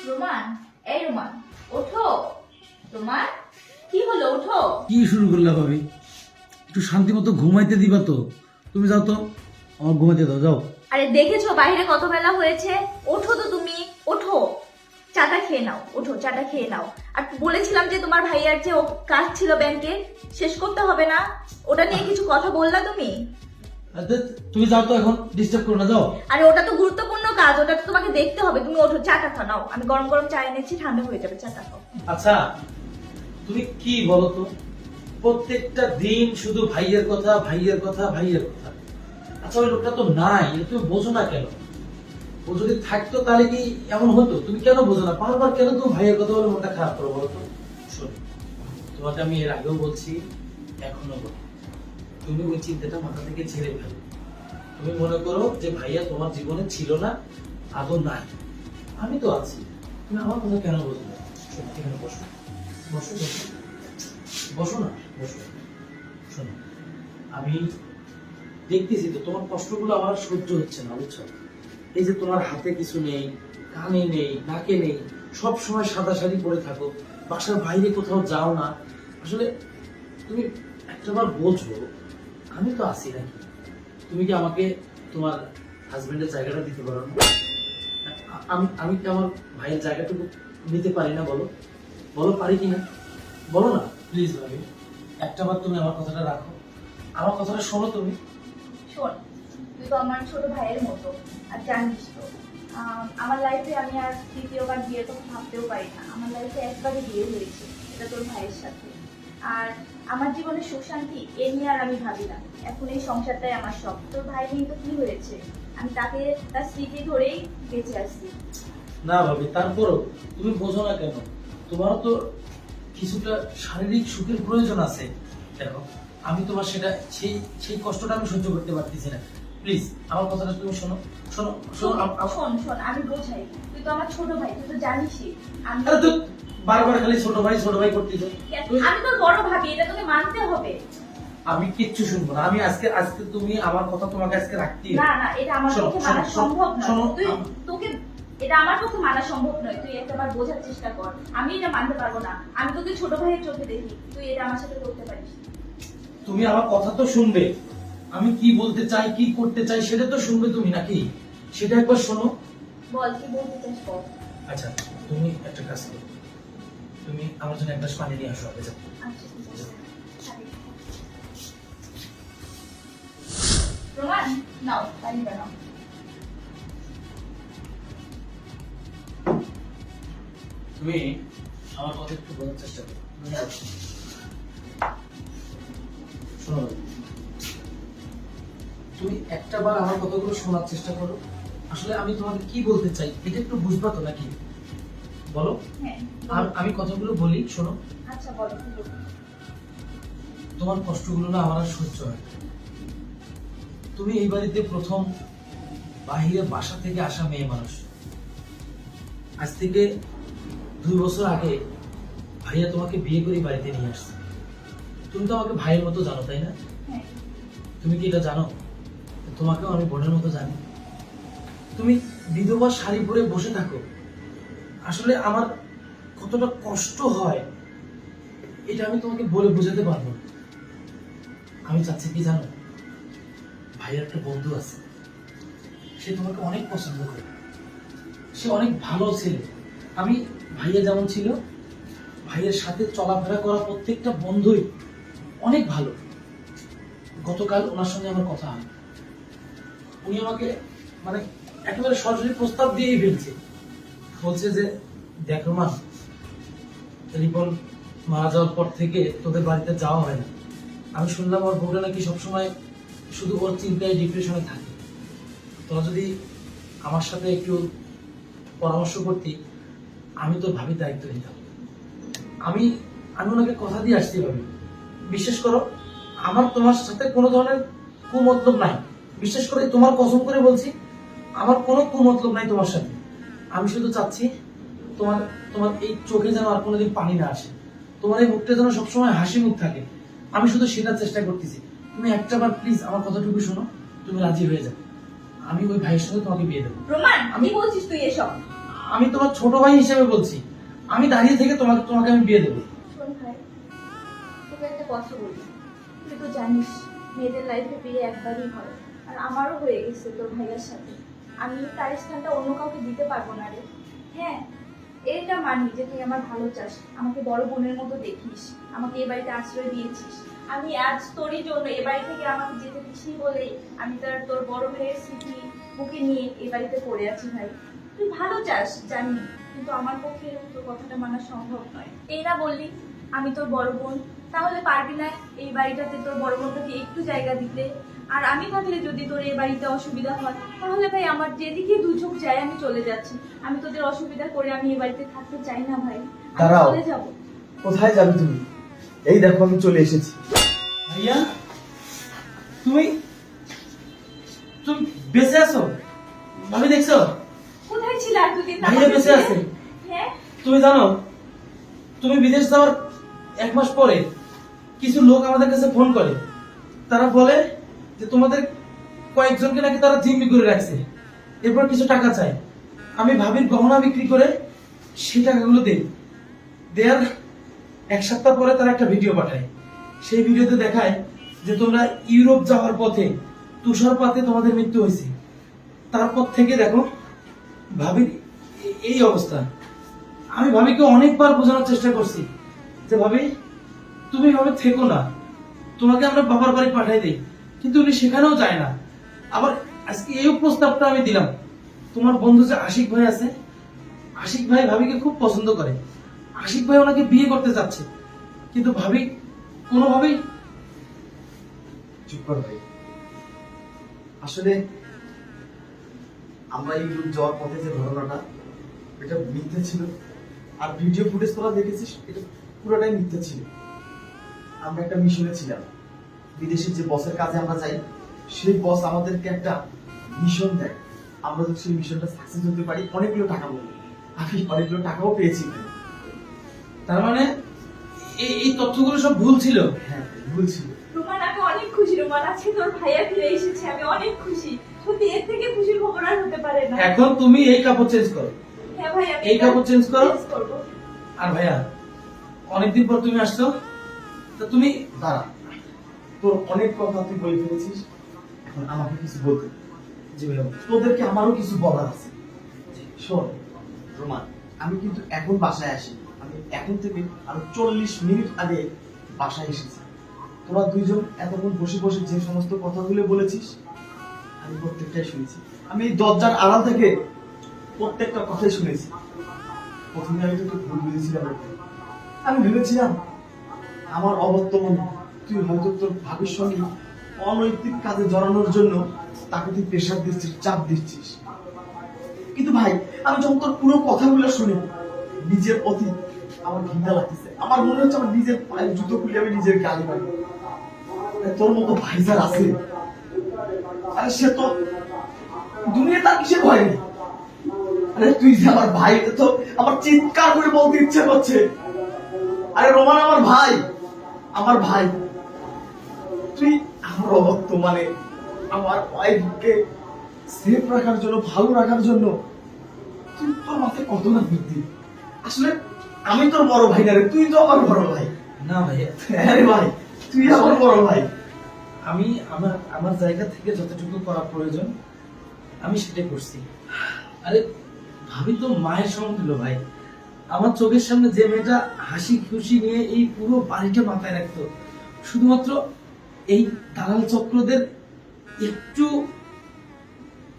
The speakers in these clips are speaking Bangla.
রোমান, এই রোমান, ওঠো। রোমান, কি হলো? ওঠো। কি শুরু করলে ভাবি? একটু শান্তি মতো ঘুমাইতে দিবা তো? তুমি যাও তো, আমার ঘুমাইতে দাও, যাও। আরে দেখেছো বাইরে কত বেলা হয়েছে? ওঠো তো তুমি, ওঠো। চাটা খেয়ে নাও, ওঠো চাটা খেয়ে নাও। আর বলেছিলাম যে তোমার ভাইয়ার যে কাজ ছিল ব্যাংকে, শেষ করতে হবে না? ওটা নিয়ে কিছু কথা বললা তুমি? তুমি যাও তো, এখন ডিস্টার্ব করো না, যাও। আরে ওটা তো গুরুত্বপূর্ণ কাজ, ওটা তো তোমাকে দেখতে হবে। তুমি ওঠো, চাটা খাও। নাও, আমি গরম গরম চা এনেছি, ঠান্ডা হয়ে যাবে, চাটা খাও। আচ্ছা, তুমি কি বলো তো, প্রত্যেকটা দিন শুধু ভাইয়ের কথা, ভাইয়ের কথা, ভাইয়ের কথা। আচ্ছা, ওই লোকটা তো নাই, এটা তুমি বোঝো না কেন? ও যদি থাকতো তাহলে কি এমন হতো? তুমি কেন বোঝো না? বারবার কেন তুমি ভাইয়ের কথা বলে মনটা খারাপ করো বলো তো? শোনো, তোমাকে আমি এর আগেও বলছি, এখনো বলি, তুমি ওই চিন্তাটা মাথা থেকে ছেড়ে ফেলো। তুমি মনে করো যে ভাইয়া তোমার জীবনে ছিল না, আদৌ নাই। আমি তো আছি, তুমি আমার কথা কেন বোঝো না? শোনো, এখানে বসো, বসো, বসো, বসো না, বসো। শোনো, আমি দেখতেছি তো তোমার কষ্টগুলো আমার আর সহ্য হচ্ছে না, বুঝছো? এই যে তোমার হাতে কিছু নেই, কানে নেই, নাকে নেই, সব সময় সাদা শাড়ি পরে থাকো, বাসার বাইরে কোথাও যাও না। আসলে তুমি একটাবার বোঝো, আমি তো আছি নাকি? তুমি কি আমাকে তোমার হাজবেন্ডের জায়গাটা দিতে পারো না? আমি আমি কি আমার ভাইয়ের জায়গাটুকু নিতে পারি না? বলো, বলো, পারি কিনা? বলো না প্লিজ ভাবি, একটাবার তুমি আমার কথাটা রাখো, আমার কথাটা শোনো তুমি। শোন, তুই তো আমার ছোট ভাইয়ের মতো, আর জানিস তো আমার লাইফে আমি আর তৃতীয়বার বিয়ে তো ভাবতেও পারি না। আমার লাইফে একবারই বিয়ে হয়েছে, এটা তোর ভাইয়ের সাথে। আর আমার জীবনে সুখ শান্তি এ নিয়ে আর আমি ভাবি না। এখন এই সংসারটাই আমার সব। তোর ভাই নিয়ে তো কি হয়েছে? আমি তাকে তার স্মৃতি ধরেই বেঁচে আসছি। না ভাবি, তারপরও তুমি বোঝো না কেন? তোমারও তো কিছুটা শারীরিক সুখের প্রয়োজন আছে। দেখো, আমি তোমার সেটা সেই সেই কষ্টটা আমি সহ্য করতে পারতেছি না। প্লিজ আমার কথাটা তুমি শোনো, শোনো, শোনো। শোন শোন, আমি বোঝাই, তুই তো আমার ছোট ভাই, তুই তো জানিসই। আমি আরে তো বারবার খালি ছোট ভাই করতেছো। আমি তোর বড় ভাবি, এটা তোকে মানতে হবে। আমি কিচ্ছু শুনবো না। আমি আজকে আজকে তুমি আমার কথা তোমাকে আজকে রাখতেই হবে। না না, এটা আমার শোনো, পক্ষে শোনো, মানা শোনো, সম্ভব নয়। শোনো, তুই তোকে এটা আমার পক্ষে মানা সম্ভব নয়। তুই একবার বোঝার চেষ্টা কর। আমি এটা মানতে পারবো না। আমি তোকে ছোট ভাইয়ের চোখে দেখি, তুই এটা আমার সাথে করতে পারিস না। তুমি আমার কথা তো শুনবে। আমি কি বলতে চাই, কি করতে চাই সেটা তো শুনবে তুমি, নাকি? সেটা একবার শোনো। বল, কি বলতে চাস বল। আচ্ছা, তুমি একটা কাজ করো, তুমি আমার জন্য এক গ্লাস পানি নিয়ে আসো আগে, যাও। আচ্ছা, ঠিক আছে। রোমান, নাও পানি বানাও। তুমি আমার কথা একটু বোঝার চেষ্টা করো। শোনো, তুমি একটাবার আমার কথাগুলো শোনার চেষ্টা করো। আসলে আমি তোমাকে কি বলতে চাই এটা একটু বুঝবা তো, নাকি? বলো। হ্যাঁ, আমি কথাগুলো বলি, শোনো। আচ্ছা বলো, কি বলবো? তোমার কষ্টগুলো না আমার আর সহ্য হয় না। তুমি এই বাড়িতে প্রথম বাহিরে বাসা থেকে আসা মেয়ে মানুষ। আজ থেকে 2 বছর আগে ভাইয়া তোমাকে বিয়ে করে বাড়িতে নিয়ে আসছে। তুমি তো আমাকে ভাইয়ের মতো জানো, তাই না? হ্যাঁ। তুমি কি এটা জানো? তোমাকেও আমি বোনের মতো জানি। তুমি বিধবা শাড়ি পরে বসে থাকো, আসলে আমার কতটা কষ্ট হয় এটা আমি তোমাকে বলে বোঝাতে পারবো না। আমি চাচ্ছি কি জানো, ভাইয়ের একটা বন্ধু আছে, সে তোমাকে অনেক পছন্দ করে, সে অনেক ভালো ছেলে। আমি ভাইয়া যেমন ছিল, ভাইয়ের সাথে চলাফেরা করা প্রত্যেকটা বন্ধুই অনেক ভালো। গতকাল ওনার সঙ্গে আমার কথা হয়, উনি আমাকে মানে একেবারে সরাসরি প্রস্তাব দিয়েই ফেলছে। বলছে যে, দেখ রোমান, রিপন মারা যাওয়ার পর থেকে তোদের বাড়িতে যাওয়া হয় না। আমি শুনলাম ওর বউটা নাকি সবসময় শুধু ওর চিন্তায় ডিপ্রেশনে থাকে। তোরা যদি আমার সাথে একটু পরামর্শ করতি, আমি তোর ভাবি দায়িত্ব নিতাম। আমি আমি ওনাকে কথা দিয়ে আসতে পারি। বিশ্বাস করো, আমার তোমার সাথে কোনো ধরনের কুমতলব নাই। বিশ্বাস করে, তোমার কসম করে বলছি, আমার কোনো কুমতলব নাই তোমার সাথে। আমি শুধু চাচ্ছি তোমার তোমার এই চোখে যেন আর কোনোদিন পানি না আসে, তোমার এই মুখটা যেন সবসময় হাসি মুখ থাকে। আমি শুধু সেটার চেষ্টা করতেছি। তুমি একটাবার প্লিজ আমার কথাটুকু শোনো, তুমি রাজি হয়ে যাও। আমি ওই ভাইয়ের সাথে তোমাকে বিয়ে দেবো। রোমান, আমি বলছিস তুই এসব? আমি তোমার ছোট ভাই হিসেবে বলছি, আমি দাঁড়িয়ে থেকে তোমাকে আমি বিয়ে দেবো। শোন ভাই, তোকে একটা কথা বলি। তুই তো জানিস মেয়েদের লাইফে বিয়ে একবারই হয়, আর আমারও হয়ে গেছে তোর ভাইয়ের সাথে। আমি তার স্থানটা অন্য কাউকে দিতে পারবো না রে। হ্যাঁ, এটা মানি যে তুই আমার ভালো চাস, আমাকে বড় বোনের মতো দেখিস, আমাকে এ বাড়িতে আশ্রয় দিয়েছিস। আমি আজ তোরই জন্য এ বাড়ি থেকে আমাকে যেতে দিসনি বলেই আমি তোর বড় ভাইয়ের স্মৃতি বুকে নিয়ে এ বাড়িতে পড়ে আছি ভাই। তুই ভালো চাস জানি, কিন্তু আমার পক্ষে তোর কথাটা মানা সম্ভব নয়। এই না বললি আমি তোর বড় বোন, তাহলে পারবি না এই বাড়িটাতে তোর বড় বোনটাকে একটু জায়গা দিতে? আর আমি থাকলে যদি তোর এই বাড়িতে অসুবিধা হয়, তাহলে ভাই আমার যেদিকে দু চোখ যায় আমি চলে যাচ্ছি। আমি তোদের অসুবিধা করে আমি এই বাড়িতে থাকতে চাই না ভাই, আমি দাঁড়াও। চলে যাবো। কোথায় যাবে তুমি? এই দেখো আমি চলে এসেছি। ভাইয়া, তুমি তুমি বেঁচে আছো? ভাবি দেখছো? কোথায় ছিল আর দুদিন? ভাইয়া বেঁচে আছে। হ্যাঁ, তুমি জানো, তুমি বিদেশ যাওয়ার 1 মাস পরে কিছু লোক আমাদের কাছে ফোন করে। তারা বলে যে তোমাদের কয়েকজনকে নাকি তারা জিম্মি করে রাখছে, এরপর কিছু টাকা চায়। আমি ভাবির গহনা বিক্রি করে সেই টাকাগুলো দেওয়ার 1 সপ্তাহ পরে তারা একটা ভিডিও পাঠায়। সেই ভিডিওতে দেখায় যে তোমরা ইউরোপ যাওয়ার পথে তুষারপাতে তোমাদের মৃত্যু হয়েছে। তারপর থেকে দেখো ভাবির এই অবস্থা। আমি ভাবিকে অনেকবার বোঝানোর চেষ্টা করছি যে ভাবি তুমি এভাবে থেকো না, তোমাকে আমরা বাবার বাড়ি পাঠাই দিই, কিন্তু উনি সেখানেও যায় না। আবার আজকে এই প্রস্তাবটা আমি দিলাম, তোমার বন্ধু যে আশিক ভাই আছে, আশিক ভাই ভাবিকে খুব পছন্দ করে, আশিক ভাই ওনাকে বিয়ে করতে চাচ্ছে, কিন্তু ভাবি কোনোভাবেই। চুপ কর ভাই। আসলে আমরা ইউরোপ যাওয়ার পথে যে ঘটনাটা, এটা মিথ্যে ছিল। আর ভিডিও ফুটেজ তোরা দেখেছিস, এটা পুরোটাই মিথ্যে ছিল। আমরা একটা মিশনে ছিলাম, বিদেশের যে বসের কাজে আমরা যাই, সেই বস আমাদেরকে একটা মিশন দেয়। আমরা যদি সেই মিশনটা সাকসেস হতে পারি, অনেকগুলো টাকা পাবো। আমি অনেকগুলো টাকাও পেয়েছি ভাই। তার মানে এই তথ্যগুলো সব ভুল ছিল। হ্যাঁ, ভুল ছিল। রোমান আমি অনেক খুশি। রোমান আজকে তোর ভাইয়া ফিরে এসেছে, আমি অনেক খুশি। সত্যি এর থেকে খুশির খবর আর হতে পারে না। এখন তুমি এই কাপড় চেঞ্জ করো। হ্যাঁ ভাই, আমি এই কাপড় চেঞ্জ করো। চেঞ্জ করবো। আর ভাইয়া, অনেকদিন পর তুমি আসছো, তো তুমি দাঁড়া, তোর অনেক কথা তুই বলে ফেলেছিস, এখন আমাকে কিছু বলতে দে। জি ভাইয়া। তোদেরকে আমারও কিছু বলার আছে। শোন রোমান, আমি কিন্তু এখন বাসায় আসি। আমি এখন থেকে আরো 40 মিনিট আগে বাসায় এসেছি। তোরা দুইজন এতক্ষণ বসে বসে যে সমস্ত কথাগুলো বলেছিস, আমি প্রত্যেকটাই শুনেছি। আমি এই দরজার আড়াল থেকে প্রত্যেকটা কথাই শুনেছি। প্রথমে আমি তোকে ভুল বুঝেছিলাম। আমি ভেবেছিলাম আমার অবর্তমানে তুই হয়তো তোর ভাবির সঙ্গে অনৈতিক কাজে জড়ানোর জন্য তাকে তুই প্রেশার দিচ্ছিস, চাপ দিচ্ছিস। কিন্তু ভাই, আমি যখন তোর পুরো কথাগুলো শুনি, নিজের অতীত আমার ঘৃণা লাগতেছে। আমার মনে হচ্ছে আমার নিজের পায়ের জুতো খুলে আমি নিজের গালি মারি। তোর মতো ভাইজার আছে, আরে সে তো দুনিয়া তার কিসের ভয় নেই। আরে তুই যে আমার ভাই, তো আমার চিৎকার করে বলতে ইচ্ছে করছে। আরে রোমান আমার ভাই, আমার ভাই। তুই আমার অবর্তমানে আমার ওয়াইফকে সেফ রাখার জন্য, ভালো রাখার জন্য তুই তোর মাথায় কত না বুদ্ধি। আসলে আমি তোর বড় ভাই না রে, তুই তো আমার বড় ভাই। না ভাইয়া, আরে ভাই, তুই আমার বড় ভাই। আমি আমার জায়গা থেকে যতটুকু করা প্রয়োজন আমি সেটাই করছি। আরে ভাবি তো মায়ের সমতুল্য ভাই। আমার চোখের সামনে যে মেয়েটা হাসি খুশি নিয়ে এই পুরো বাড়িটা মাথায় রাখতো, শুধুমাত্র এই দালাল চক্রদের একটু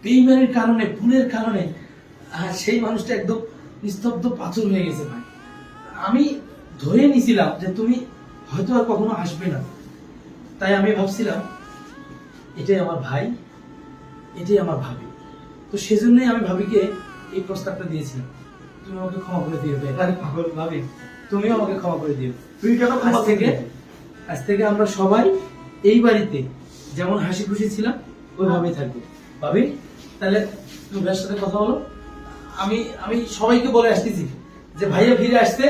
বেইমানির কারণে, ভুলের কারণে সেই মানুষটা একদম নিস্তব্ধ পাথর হয়ে গেছে ভাই। আমি ধরে নিছিলাম যে তুমি হয়তো আর কখনো আসবে না, তাই আমি ভাবছিলাম এটাই আমার ভাই, এটাই আমার ভাবি। তো সেজন্যই আমি ভাবিকে এই প্রস্তাবটা দিয়েছিলাম। তুমি আমাকে ক্ষমা করে দিও ভাই। আরে পাগল, ভাবি তুমিও আমাকে ক্ষমা করে দিও। তুই কেন ক্ষমা থেকে? আজ থেকে আমরা সবাই এই বাড়িতে যেমন হাসি খুশি ছিলাম ওইভাবেই থাকবো। ভাবি তাহলে তুমি ভাইয়ের সাথে কথা বলো। আমি সবাইকে বলে আসতেছি যে ভাইয়া ফিরে আসতে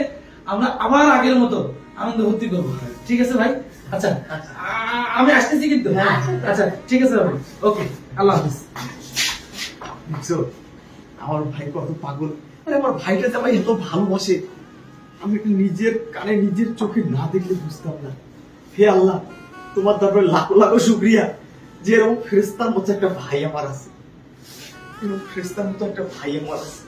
আমরা আবার আগের মতো আনন্দ ভর্তি করবো। ঠিক আছে ভাই? আচ্ছা, আমি আসতেছি কিন্তু। আচ্ছা ঠিক আছে ভাই, ওকে, আল্লাহ হাফিজ। বুঝছো আমার ভাই কত পাগল। আরে আমার ভাইটা যে আমায় এত ভালোবাসে, আমি এটা নিজের কানে নিজের চোখে না দেখলে বুঝতাম না। হে আল্লাহ, তোমার দরবারে লাখো লাখো শুকরিয়া যে এরকম ফেরেশতার মতো একটা ভাই আমার আছে, এরকম ফেরেশতার মতো একটা ভাই আমার আছে।